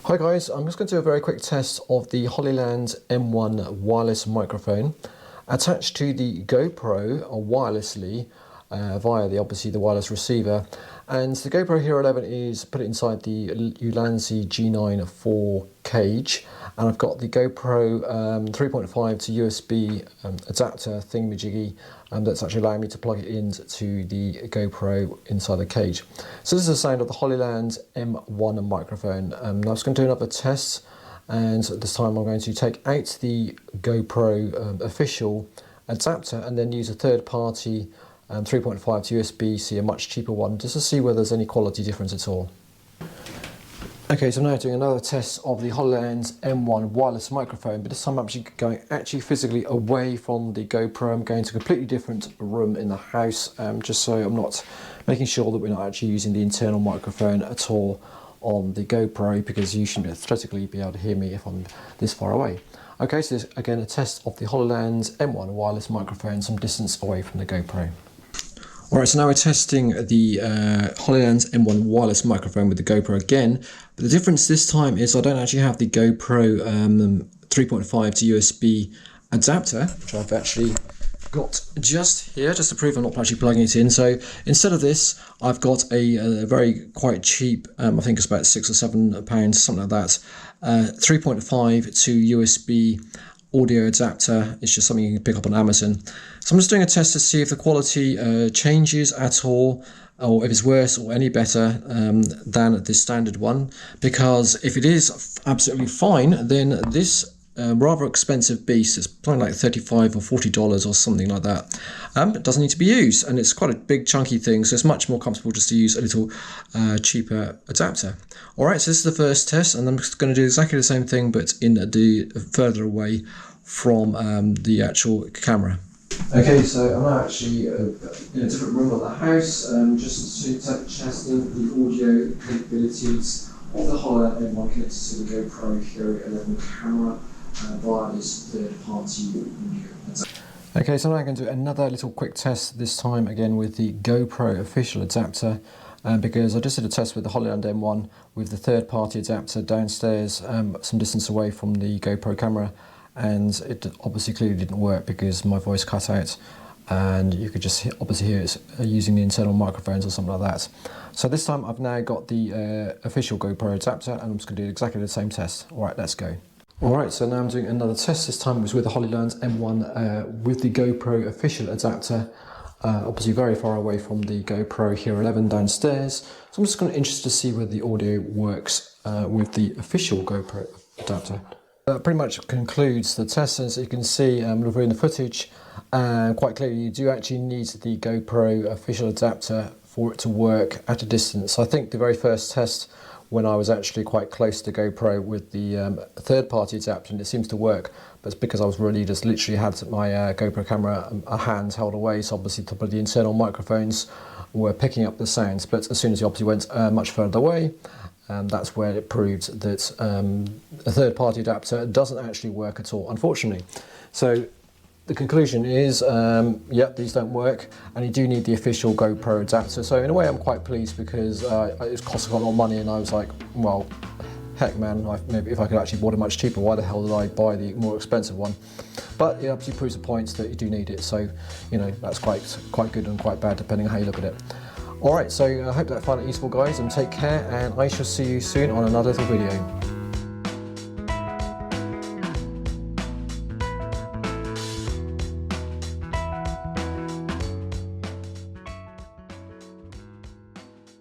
Hi guys, I'm just going to do a very quick test of the Hollyland M1 wireless microphone attached to the GoPro wirelessly via obviously the wireless receiver, and the GoPro Hero 11 is put inside the Ulanzi G9 4 cage, and I've got the GoPro 3.5 to USB adapter thingamajiggy that's actually allowing me to plug it into the GoPro inside the cage. So this is the sound of the Hollyland M1 microphone. I was going to do another test, and this time I'm going to take out the GoPro official adapter and then use a third-party 3.5 to USB-C, a much cheaper one, just to see whether there's any quality difference at all. Okay, so I'm now doing another test of the Hollyland M1 wireless microphone, but this time I'm going physically away from the GoPro. I'm going to a completely different room in the house, just so I'm not making sure that we're not actually using the internal microphone at all on the GoPro, because you shouldn't theoretically be able to hear me if I'm this far away. Okay, so this is again a test of the Hollyland M1 wireless microphone some distance away from the GoPro. Alright, so now we're testing the Hollyland M1 wireless microphone with the GoPro again, but the difference this time is I don't actually have the GoPro 3.5 to USB adapter, which I've actually got just here, just to prove I'm not actually plugging it in. So instead of this, I've got a quite cheap, I think it's about £6 or £7, something like that, 3.5 to USB audio adapter. It's just something you can pick up on Amazon. So I'm just doing a test to see if the quality changes at all, or if it's worse or any better than this standard one, because if it is absolutely fine, then this rather expensive beast, it's probably like $35 or $40 or something like that, it doesn't need to be used, and it's quite a big chunky thing, so it's much more comfortable just to use a little cheaper adapter. Alright, so this is the first test, and I'm just going to do exactly the same thing but in the further away from the actual camera. Okay, so I'm now actually in a different room of the house, just to testing the audio capabilities of the Hollyland M1 connected to the GoPro Hero 11 camera via this third-party audio adapter. Okay, so now I'm going to do another little quick test, this time again with the GoPro official adapter, because I just did a test with the Hollyland M1 with the third-party adapter downstairs, some distance away from the GoPro camera, and it obviously clearly didn't work because my voice cut out, and you could just obviously hear it using the internal microphones or something like that. So this time I've now got the official GoPro adapter, and I'm just going to do exactly the same test. Alright, let's go. Alright, so now I'm doing another test. This time it was with the Hollyland M1 with the GoPro official adapter, obviously very far away from the GoPro Hero 11 downstairs. So I'm just going to interested to see whether the audio works with the official GoPro adapter. That pretty much concludes the test. As you can see, reviewing the footage, quite clearly you do actually need the GoPro official adapter for it to work at a distance. I think the very first test, when I was actually quite close to GoPro with the third-party adapter, and it seems to work, but it's because I was really just literally had my GoPro camera a hand held away, so obviously the internal microphones were picking up the sounds, but as soon as you obviously went much further away, that's where it proved that a third-party adapter doesn't actually work at all, unfortunately. So the conclusion is, yep, these don't work, and you do need the official GoPro adapter. So in a way I'm quite pleased, because it cost quite a lot of money, and I was like, well, heck man, maybe if I could actually bought it much cheaper, why the hell did I buy the more expensive one? But it obviously proves the point that you do need it, so you know, that's quite good and quite bad depending on how you look at it. Alright, so I hope that you found it useful guys, and take care, and I shall see you soon on another little video.